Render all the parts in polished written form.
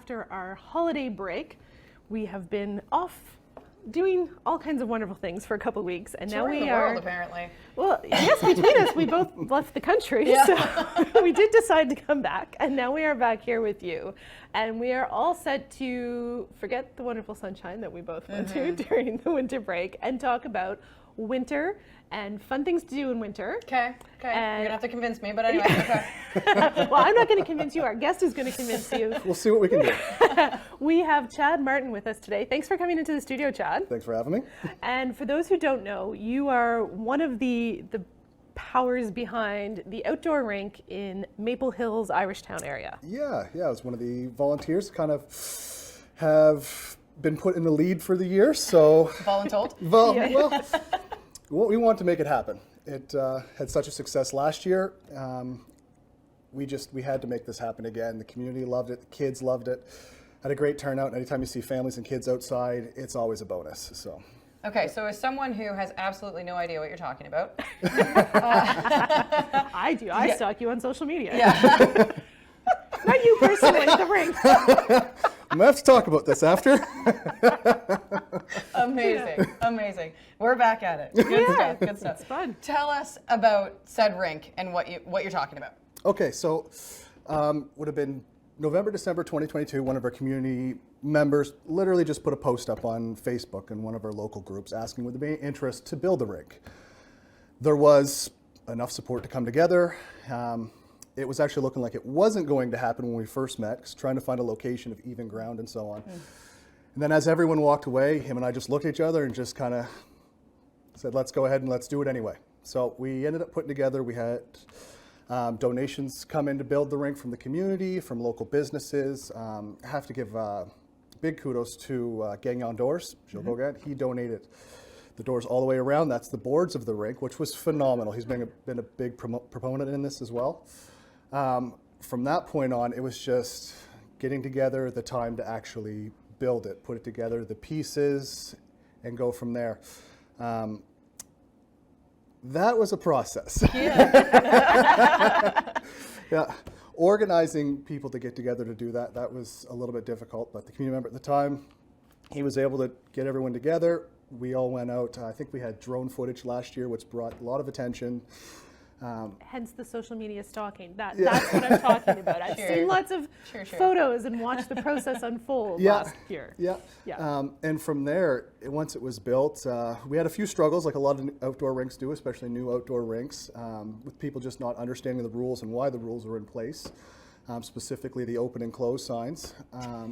after our holiday break. We have been off doing all kinds of wonderful things for a couple of weeks, and now we the are. World, apparently. Well, yes, between us, we both left the country, so we did decide to come back, and now we are back here with you, and we are all set to forget the wonderful sunshine that we both went to during the winter break, and talk about winter and fun things to do in winter. Okay. You're gonna have to convince me, but anyway. Okay. Well, I'm not going to convince you. Our guest is going to convince you. We'll see what we can do. We have Chad Martin with us today. Thanks for coming into the studio, Chad. Thanks for having me. And for those who don't know, you are one of the powers behind the outdoor rink in Maple Hills, Irishtown area. Yeah, I was one of the volunteers, kind of have been put in the lead for the year, so. Voluntold? Well, we want to make it happen. It had such a success last year. We had to make this happen again. The community loved it, the kids loved it. Had a great turnout. Anytime you see families and kids outside, it's always a bonus, so. Okay, so as someone who has absolutely no idea what you're talking about. I do. I stalk you on social media. Yeah. Not you personally, the rink. I'm gonna have to talk about this after. Amazing. We're back at it. Good stuff. It's fun. Tell us about said rink and what you're talking about. Okay, so would have been November, December 2022, one of our community members literally just put a post up on Facebook in one of our local groups asking would there be interest to build the rink. There was enough support to come together. It was actually looking like it wasn't going to happen when we first met, 'cause trying to find a location of even ground and so on. And then as everyone walked away, him and I just looked at each other and just kind of said, let's go ahead and let's do it anyway. So we ended up putting together, we had donations come in to build the rink from the community, from local businesses. I have to give big kudos to Gagnon Doors, Jill Bogat. He donated the doors all the way around. That's the boards of the rink, which was phenomenal. He's been a big proponent in this as well. From that point on, it was just getting together the time to actually build it, put it together, the pieces, and go from there. That was a process. Yeah, organizing people to get together to do that was a little bit difficult, but the community member at the time, he was able to get everyone together. We all went out. I think we had drone footage last year, which brought a lot of attention. Hence the social media stalking. That's what I'm talking about. I've seen lots of photos and watched the process unfold last year. And from there, once it was built, we had a few struggles, like a lot of outdoor rinks do, especially new outdoor rinks, with people just not understanding the rules and why the rules were in place. Specifically the open and close signs. I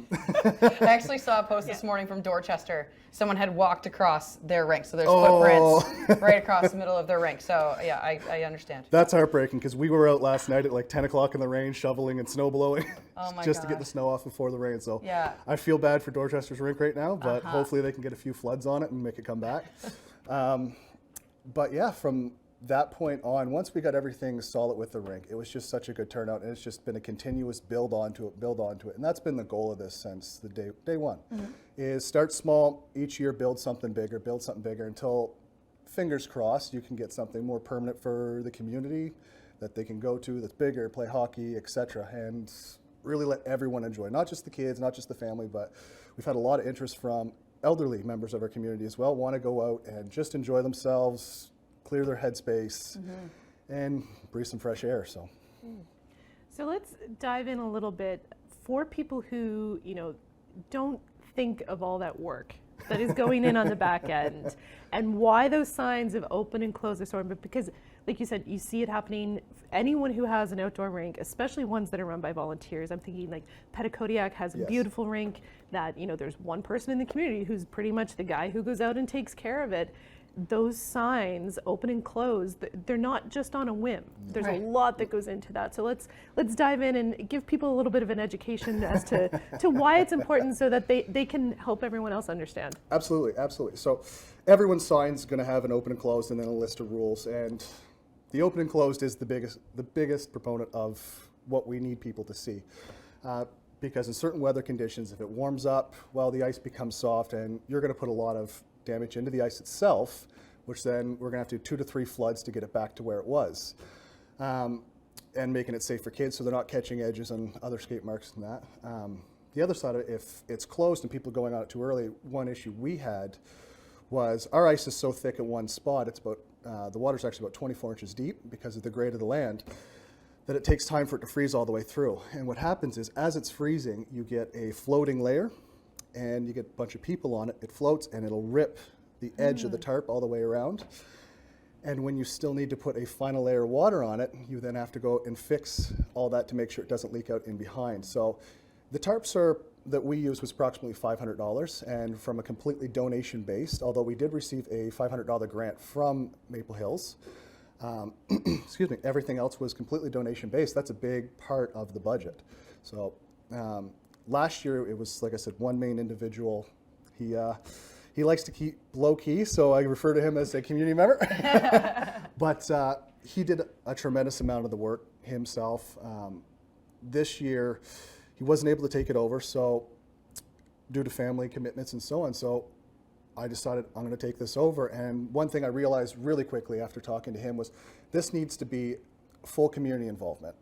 actually saw a post this morning from Dorchester. Someone had walked across their rink, so there's footprints right across the middle of their rink. So yeah, I understand. That's heartbreaking because we were out last night at like 10 o'clock in the rain, shoveling and snow blowing, just to get the snow off before the rain. So I feel bad for Dorchester's rink right now, but hopefully they can get a few floods on it and make it come back. But yeah, from that point on, once we got everything solid with the rink, it was just such a good turnout, and it's just been a continuous build onto it, and that's been the goal of this since the day one. Is start small each year, build something bigger until, fingers crossed, you can get something more permanent for the community that they can go to, that's bigger, play hockey, etc., and really let everyone enjoy, not just the kids, not just the family, but we've had a lot of interest from elderly members of our community as well, want to go out and just enjoy themselves, clear their headspace, and breathe some fresh air. So let's dive in a little bit for people who don't think of all that work that is going in on the back end, and why those signs of open and close are so important. But because, like you said, you see it happening. Anyone who has an outdoor rink, especially ones that are run by volunteers. I'm thinking like Petitcodiac has a beautiful rink that there's one person in the community who's pretty much the guy who goes out and takes care of it. Those signs, open and close, they're not just on a whim. There's a lot that goes into that. So let's dive in and give people a little bit of an education as to why it's important, so that they can help everyone else understand. Absolutely. So everyone's sign's going to have an open and closed and then a list of rules. And the open and closed is the biggest proponent of what we need people to see. Because in certain weather conditions, if it warms up, the ice becomes soft, and you're going to put a lot of damage into the ice itself, which then we're going to have to do 2 to 3 floods to get it back to where it was, and making it safe for kids so they're not catching edges and other skate marks and that. the other side of it, if it's closed and people are going on it too early, one issue we had was our ice is so thick at one spot, it's about, the water's actually about 24 inches deep because of the grade of the land, that it takes time for it to freeze all the way through. And what happens is, as it's freezing, you get a floating layer, and you get a bunch of people on it, it floats, and it'll rip the edge of the tarp all the way around. And when you still need to put a final layer of water on it, you then have to go and fix all that to make sure it doesn't leak out in behind. So the tarps that we used was approximately $500, and from a completely donation based, although we did receive a $500 grant from Maple Hills. Excuse me, everything else was completely donation based. That's a big part of the budget. So last year it was, like I said, one main individual. He likes to keep low key, so I refer to him as a community member. But he did a tremendous amount of the work himself. This year, he wasn't able to take it over, so due to family commitments and so on. So I decided I'm going to take this over. And one thing I realized really quickly after talking to him was this needs to be full community involvement.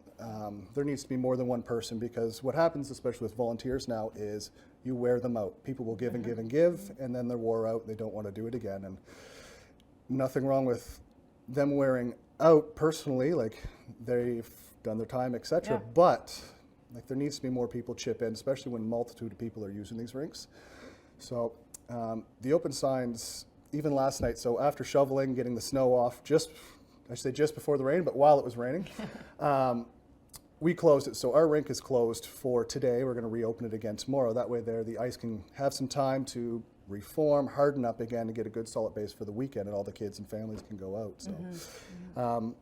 There needs to be more than one person, because what happens, especially with volunteers now, is you wear them out. People will give and give and give, and then they're wore out. They don't want to do it again. And nothing wrong with them wearing out personally, like they've done their time, etc. Yeah. But like there needs to be more people chip in, especially when a multitude of people are using these rinks. So the open signs, even last night, so after shoveling, getting the snow off, just before the rain, but while it was raining, we closed it. So our rink is closed for today. We're going to reopen it again tomorrow. That way the ice can have some time to reform, harden up again, and get a good solid base for the weekend, and all the kids and families can go out. So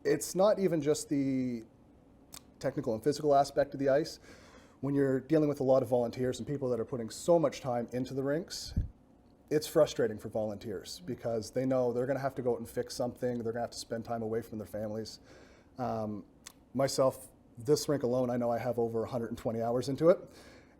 it's not even just the technical and physical aspect of the ice. When you're dealing with a lot of volunteers and people that are putting so much time into the rinks, it's frustrating for volunteers because they know they're going to have to go out and fix something. They're going to have to spend time away from their families. Myself, this rink alone, I know I have over 120 hours into it,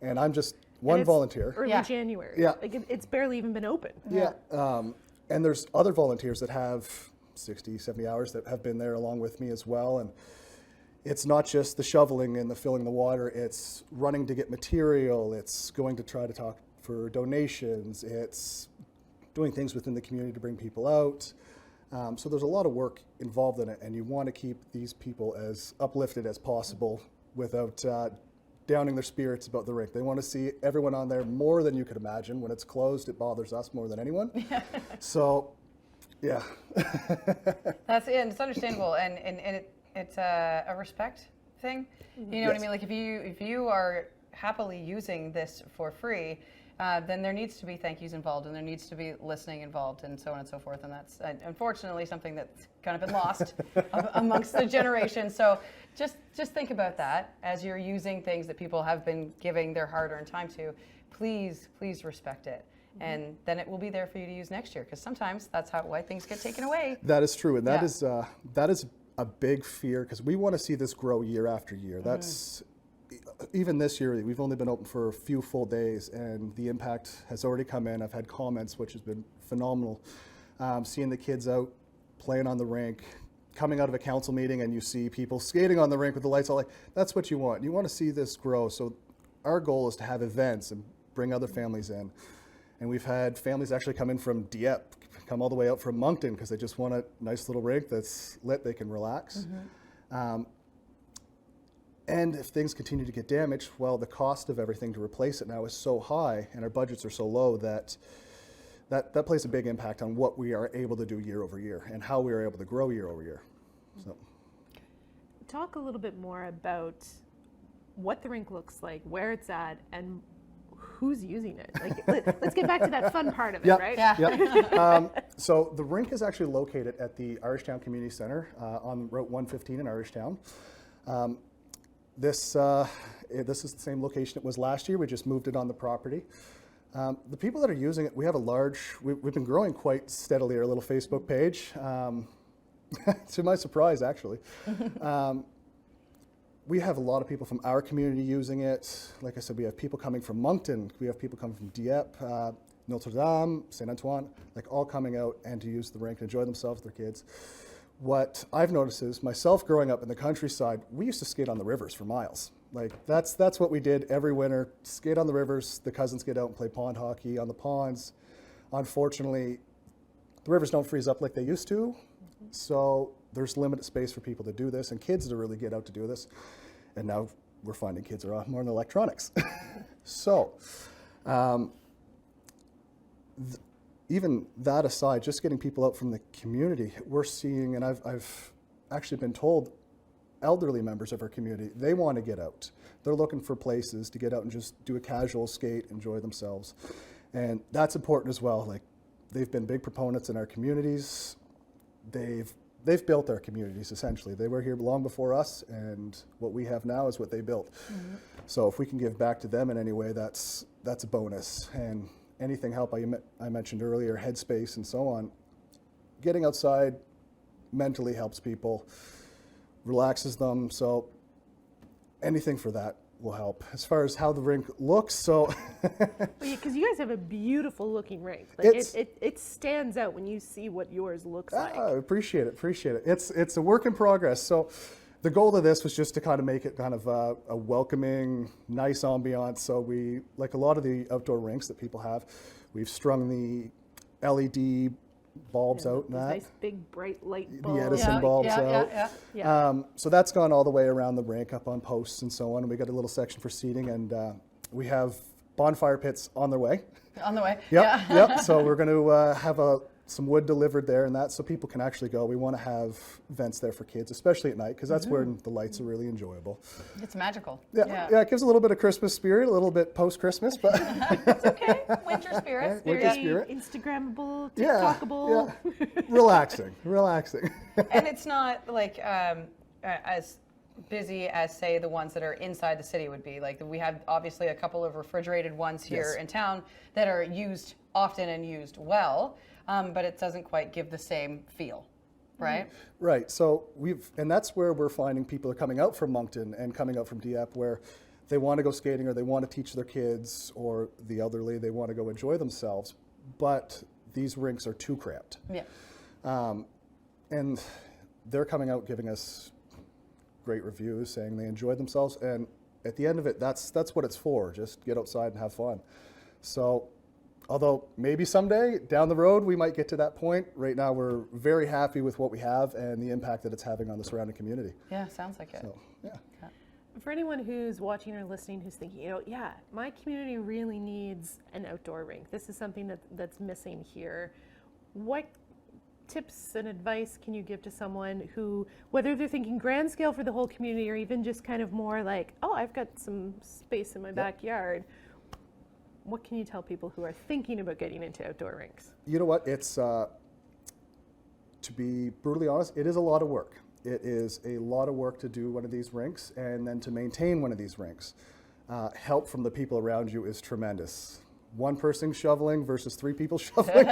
and I'm just one volunteer. Early Yeah. January. Yeah. Like it's barely even been open. Yeah. And there's other volunteers that have 60, 70 hours that have been there along with me as well. And it's not just the shoveling and the filling the water, it's running to get material, it's going to try to talk for donations, it's doing things within the community to bring people out. So there's a lot of work involved in it, and you want to keep these people as uplifted as possible without downing their spirits about the rink. They want to see everyone on there more than you could imagine. When it's closed, it bothers us more than anyone. So, yeah. That's it. And it's understandable, and it's a respect thing. You know what I mean? Like if you are happily using this for free, then there needs to be thank yous involved, and there needs to be listening involved, and so on and so forth. And that's unfortunately something that's kind of been lost amongst the generation. So just think about that as you're using things that people have been giving their hard-earned time to. Please respect it. And then it will be there for you to use next year, because sometimes that's why things get taken away. That is true, and that Yeah. is a big fear, because we want to see this grow year after year. That's even this year, we've only been open for a few full days, and the impact has already come in. I've had comments, which has been phenomenal. Seeing the kids out playing on the rink, coming out of a council meeting, and you see people skating on the rink with the lights all like, that's what you want. You want to see this grow. So our goal is to have events and bring other families in. And we've had families actually come in from Dieppe, come all the way out from Moncton, because they just want a nice little rink that's lit, they can relax. And if things continue to get damaged, well, the cost of everything to replace it now is so high, and our budgets are so low that plays a big impact on what we are able to do year over year and how we are able to grow year over year. So, Talk a little bit more about what the rink looks like, where it's at, and who's using it. Like, let's get back to that fun part of it, right? Yeah. Yep. So the rink is actually located at the Irishtown Community Center on Route 115 in Irishtown. This is the same location it was last year. We just moved it on the property. The people that are using it, we have we've been growing quite steadily, our little Facebook page, to my surprise, actually. We have a lot of people from our community using it. Like I said, we have people coming from Moncton, we have people coming from Dieppe, Notre Dame, Saint Antoine, like all coming out and to use the rink and enjoy themselves, their kids. What I've noticed is, myself growing up in the countryside, we used to skate on the rivers for miles. Like that's what we did every winter. Skate on the rivers. The cousins get out and play pond hockey on the ponds. Unfortunately, the rivers don't freeze up like they used to, so there's limited space for people to do this and kids to really get out to do this. And now we're finding kids are a lot more in electronics. So, even that aside, just getting people out from the community, we're seeing, and I've actually been told, elderly members of our community, they want to get out. They're looking for places to get out and just do a casual skate, enjoy themselves. And that's important as well. Like, they've been big proponents in our communities. They've built our communities, essentially. They were here long before us, and what we have now is what they built. Mm-hmm. So if we can give back to them in any way, that's a bonus. And anything help I mentioned earlier, headspace and so on. Getting outside mentally helps people, relaxes them, so anything for that will help. As far as how the rink looks, so because you guys have a beautiful looking rink. Like it stands out when you see what yours looks like. Appreciate it. It's a work in progress. So the goal of this was just to kind of make it kind of a welcoming, nice ambiance. So we, like a lot of the outdoor rinks that people have, we've strung the LED bulbs out and that. Nice big bright light bulbs. The Edison bulbs out. So that's gone all the way around the rink, up on posts and so on. And we got a little section for seating, and we have bonfire pits on their way. On the way. Yep. So we're going to have some wood delivered there and that, so people can actually go. We want to have events there for kids, especially at night, because that's where the lights are really enjoyable. It's magical. Yeah, it gives a little bit of Christmas spirit, a little bit post-Christmas, but it's okay. Winter spirit. Winter spirit. Instagrammable, TikTokable. Yeah. Relaxing. And it's not like as busy as, say, the ones that are inside the city would be. Like, we have obviously a couple of refrigerated ones here in town that are used often and used well. But it doesn't quite give the same feel, right? Right. So and that's where we're finding people are coming out from Moncton and coming out from Dieppe, where they want to go skating or they want to teach their kids, or the elderly, they want to go enjoy themselves, but these rinks are too cramped. Yeah. And they're coming out giving us great reviews, saying they enjoyed themselves, and at the end of it, that's what it's for. Just get outside and have fun. So, although maybe someday down the road we might get to that point, right now we're very happy with what we have and the impact that it's having on the surrounding community. Yeah, sounds like it. So, yeah. For anyone who's watching or listening who's thinking, my community really needs an outdoor rink. This is something that's missing here. What tips and advice can you give to someone who, whether they're thinking grand scale for the whole community or even just kind of more like, I've got some space in my backyard, what can you tell people who are thinking about getting into outdoor rinks? You know what? It's, to be brutally honest, it is a lot of work. It is a lot of work to do one of these rinks and then to maintain one of these rinks. Help from the people around you is tremendous. One person shoveling versus 3 people shoveling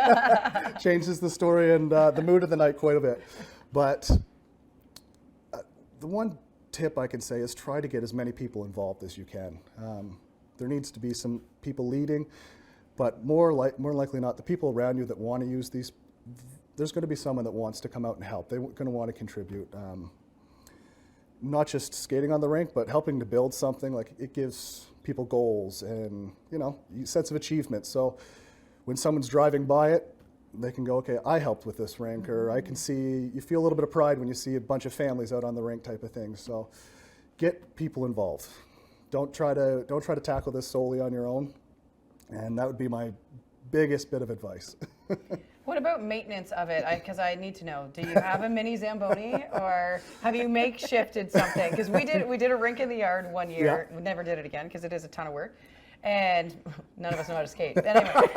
changes the story and the mood of the night quite a bit. But the one tip I can say is try to get as many people involved as you can. There needs to be some people leading, but more likely not, the people around you that want to use these, there's going to be someone that wants to come out and help. They're going to want to contribute. Not just skating on the rink, but helping to build something. Like, it gives people goals and, sense of achievement. So when someone's driving by it, they can go, okay, I helped with this rink, or I can see, you feel a little bit of pride when you see a bunch of families out on the rink type of thing. So get people involved. Don't try to tackle this solely on your own, and that would be my biggest bit of advice. What about maintenance of it? Because I need to know. Do you have a mini Zamboni, or have you makeshifted something? Because we did a rink in the yard one year. We never did it again because it is a ton of work, and none of us know how to skate. Anyway,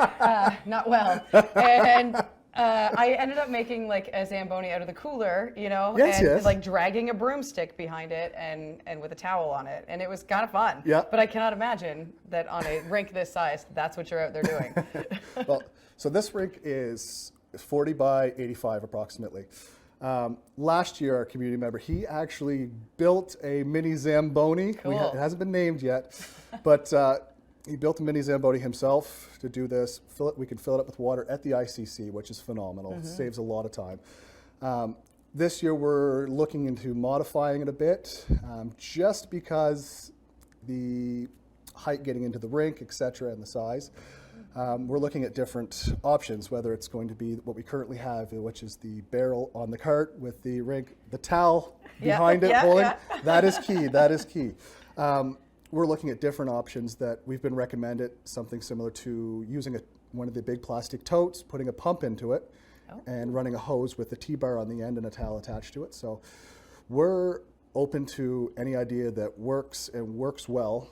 not well. And I ended up making like a Zamboni out of the cooler, and like dragging a broomstick behind it and with a towel on it. And it was kind of fun. Yeah. But I cannot imagine that on a rink this size, that's what you're out there doing. Well, so this rink is 40 by 85 approximately. Last year, our community member, he actually built a mini Zamboni. Cool. It hasn't been named yet, but he built a mini Zamboni himself to do this. We can fill it up with water at the ICC, which is phenomenal. Mm-hmm. Saves a lot of time. This year we're looking into modifying it a bit, just because the height getting into the rink, et cetera, and the size. We're looking at different options, whether it's going to be what we currently have, which is the barrel on the cart with the rink, the towel behind it pulling. That is key. That is key. We're looking at different options that we've been recommended, something similar to using one of the big plastic totes, putting a pump into it, and running a hose with a T-bar on the end and a towel attached to it. So we're open to any idea that works and works well,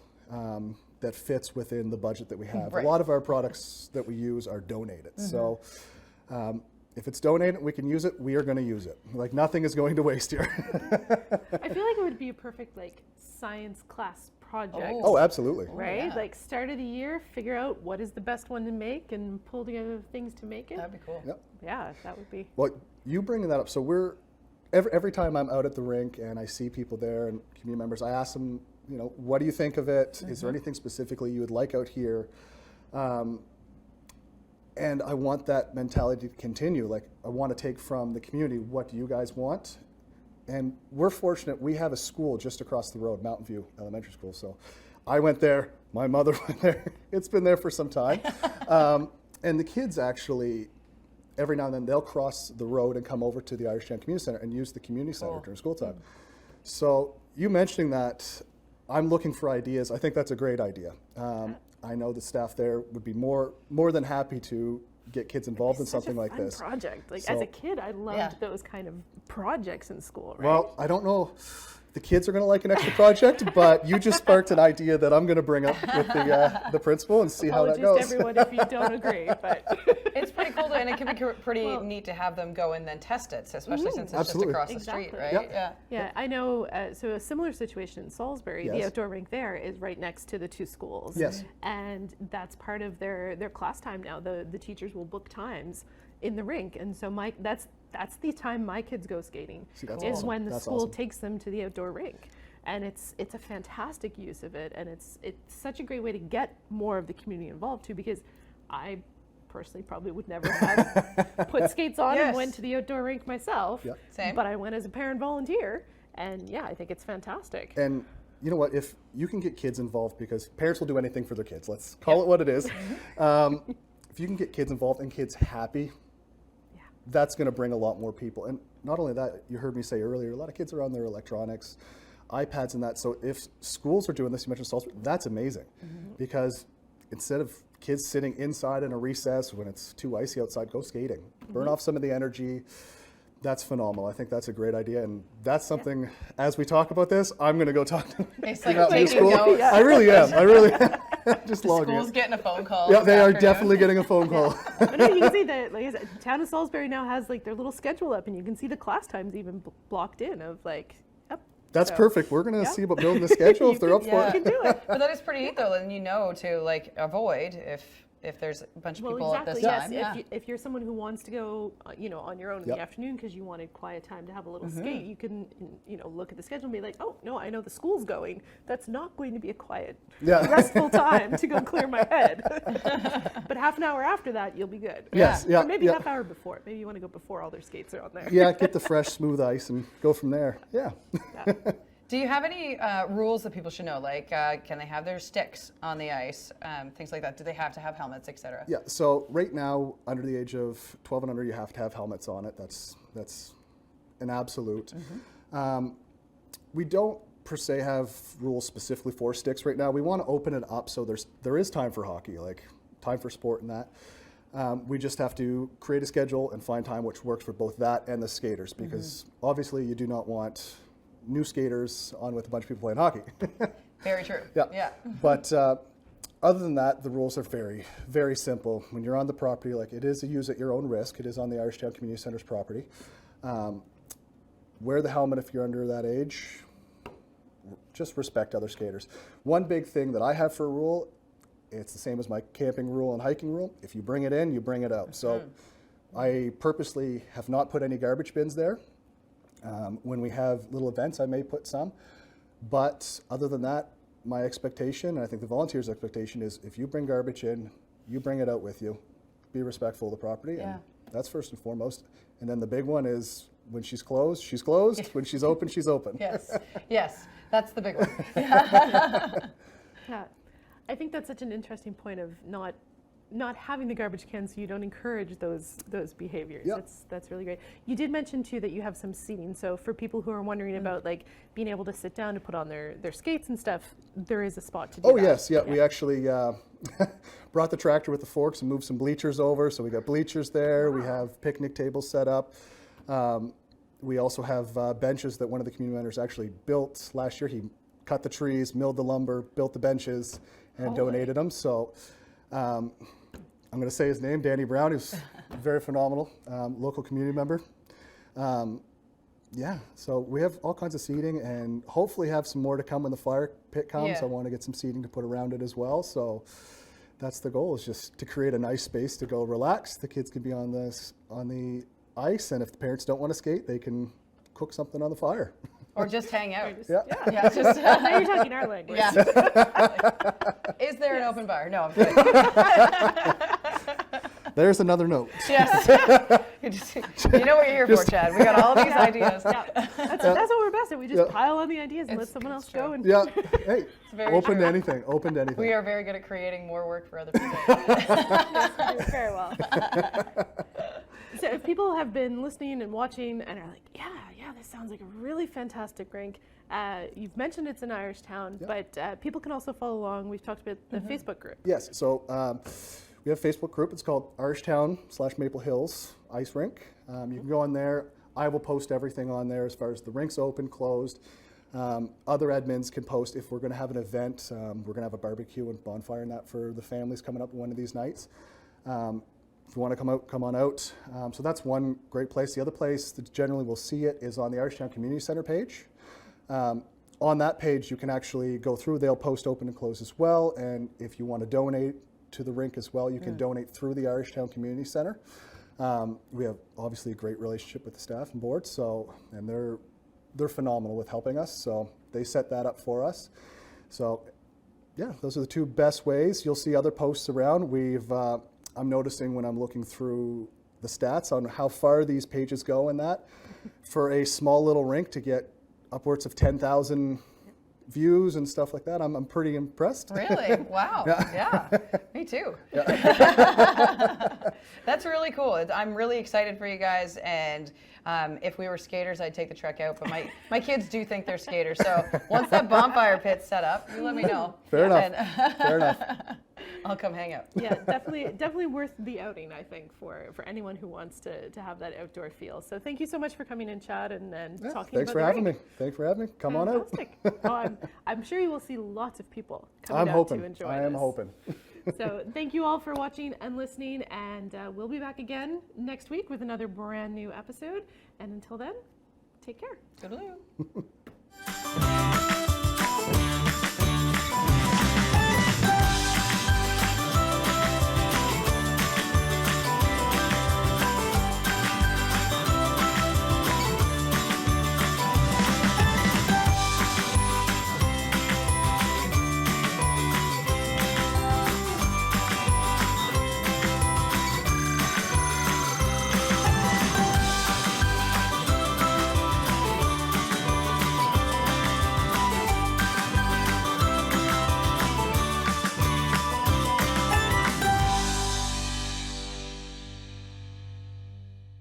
that fits within the budget that we have. Right. A lot of our products that we use are donated. So if it's donated, we can use it, we are going to use it. Like, nothing is going to waste here. I feel like it would be a perfect like science class project. Oh, absolutely. Right? Yeah. Like, start of the year, figure out what is the best one to make and pull together things to make it. That'd be cool. Yep. Yeah, that would be. Well, you bringing that up, so we're, every time I'm out at the rink and I see people there and community members, I ask them, you know, what do you think of it? Is there anything specifically you would like out here? And I want that mentality to continue. Like, I want to take from the community, what do you guys want? And we're fortunate, we have a school just across the road, Mountain View Elementary School. So I went there, my mother went there. It's been there for some time. And the kids actually, every now and then, they'll cross the road and come over to the Irishtown Community Center and use the community center during school time. So you mentioning that, I'm looking for ideas. I think that's a great idea. I know the staff there would be more than happy to get kids involved in something like this. Project. Like, So- as a kid, I loved those kind of projects in school, right? Well, I don't know if the kids are going to like an extra project, but you just sparked an idea that I'm going to bring up with the principal and see how that Apologies goes. to everyone if you don't agree, but It's pretty cool, and it can be pretty neat to have them go and then test it, so especially since it's Absolutely. just across the street, Exactly. right? Yep. Yeah. yeah, I know. So a similar situation in Salisbury, the Yes. outdoor rink there is right next to the two schools. Yes. And that's part of their class time now. The teachers will book times in the rink, and so that's the time my kids go skating. See, that's is awesome. when the That's school awesome. takes them to the outdoor rink. And it's a fantastic use of it, and it's such a great way to get more of the community involved too, because I personally probably would never have put skates on and Yes. went to the outdoor rink myself. Yep. Same. But I went as a parent volunteer, and yeah, I think it's fantastic. And you know what? If you can get kids involved, because parents will do anything for their kids. Let's call it what it is. If you can get kids involved and kids happy, that's going to bring a lot more people. And not only that, you heard me say earlier, a lot of kids are on their electronics, iPads and that. So if schools are doing this, you mentioned Salisbury, that's amazing. Because instead of kids sitting inside in a recess when it's too icy outside, go skating. Burn off some of the energy. That's phenomenal. I think that's a great idea. And that's something, as we talk about this, I'm going to go talk to It's the like Mountain View taking School. notes. I really am. I really am. Just logging School's in. getting a phone call. Yeah, this they are afternoon. definitely getting a phone call. But no, you can see that, like I said, town of Salisbury now has like their little schedule up, and you can see the class times even blocked in of like, yep. That's So, perfect. We're going to yeah. see about building the schedule if they're up for Yeah. it. You can do it. But that is pretty neat, though, and you know to like avoid if there's a bunch of Well, people exactly. at this Yes. time. If, Yeah. if you're someone who wants to go, on your own in Yep. the afternoon because you wanted quiet time to have a little skate, you can, look at the schedule and be like, oh no, I know the school's going. That's not going to be a quiet, Yeah. restful time to go clear my head. But half an hour after that, you'll be good. Yes, yeah, Or maybe yeah. half hour before. Maybe you want to go before all their skates are on there. Yeah, get the fresh, smooth ice and go from there. Yeah. Do you have any rules that people should know? Like, can they have their sticks on the ice? Things like that. Do they have to have helmets, etc.? Yeah, so right now, under the age of 12 and under, you have to have helmets on it. That's an absolute. We don't per se have rules specifically for sticks right now. We want to open it up so there is time for hockey, like time for sport and that. We just have to create a schedule and find time which works for both that and the skaters, because obviously you do not want new skaters on with a bunch of people playing hockey. Very true. Yeah. But other than that, the rules are very, very simple. When you're on the property, like, it is a use at your own risk. It is on the Irishtown Community Center's property. Wear the helmet if you're under that age. Just respect other skaters. One big thing that I have for a rule, it's the same as my camping rule and hiking rule. If you bring it in, you bring it out. So I purposely have not put any garbage bins there. When we have little events, I may put some. But other than that, my expectation, and I think the volunteers' expectation, is if you bring garbage in, you bring it out with you. Be respectful of the property. Yeah. And that's first and foremost. And then the big one is when she's closed, she's closed. When she's open, she's open. Yes, yes, that's the big one. Yeah, I think that's such an interesting point of not having the garbage cans, so you don't encourage those behaviors. Yep. That's really great. You did mention too that you have some seating. So for people who are wondering about like being able to sit down to put on their skates and stuff, there is a spot to do Oh that. yes, yeah. We actually brought the tractor with the forks and moved some bleachers over. So we got bleachers there. We have picnic tables set up. We also have benches that one of the community members actually built last year. He cut the trees, milled the lumber, built the benches, and donated them. So I'm going to say his name, Danny Brown, who's very phenomenal, local community member. Yeah, so we have all kinds of seating and hopefully have some more to come when the fire pit comes. Yeah. I want to get some seating to put around it as well. So that's the goal, is just to create a nice space to go relax. The kids can be on the ice, and if the parents don't want to skate, they can cook something on the fire. Or just hang out. Yeah. Yeah, just, Now you're talking our language. yeah. Is there an open bar? No, I'm kidding. There's another note. Yes. You know what you're here for, Chad. We got all of these ideas. Yeah. That's what we're best at. We just pile on the ideas and let someone else true. go. And Yeah, hey, very open true. to anything, open to anything. We are very good at creating more work for other people. do very well. So if people have been listening and watching and are like, yeah, this sounds like a really fantastic rink. You've mentioned it's in Irishtown, but people can also follow along. We've talked about the Facebook group. Yes, so we have a Facebook group. It's called Irishtown/Maple Hills Ice Rink. You can go on there. I will post everything on there as far as the rink's open, closed. Other admins can post if we're going to have an event. We're going to have a barbecue and bonfire and that for the families coming up one of these nights. If you want to come out, come on out. So that's one great place. The other place that generally will see it is on the Irishtown Community Center page. On that page, you can actually go through. They'll post open and close as well. And if you want to donate to the rink as well, you can donate through the Irishtown Community Center. We have obviously a great relationship with the staff and board, and they're phenomenal with helping us. So they set that up for us. So yeah, those are the two best ways. You'll see other posts around. I'm noticing when I'm looking through the stats on how far these pages go in that, for a small little rink to get upwards of 10,000 views and stuff like that, I'm pretty impressed. Really? Wow. Yeah. Me too. That's really cool. I'm really excited for you guys. And if we were skaters, I'd take the trek out. But my kids do think they're skaters. So once that bonfire pit's set up, you let me know. Fair enough. Fair enough. I'll come hang out. Yeah, definitely worth the outing, I think, for anyone who wants to have that outdoor feel. So thank you so much for coming in, Chad, and talking about Thanks for the having rink. me. Thanks for having me. Come on out. Fantastic. I'm sure you will see lots of people coming I'm out hoping. to enjoy I am this. hoping. So thank you all for watching and listening, and we'll be back again next week with another brand new episode. And until then, take care. Toodaloo.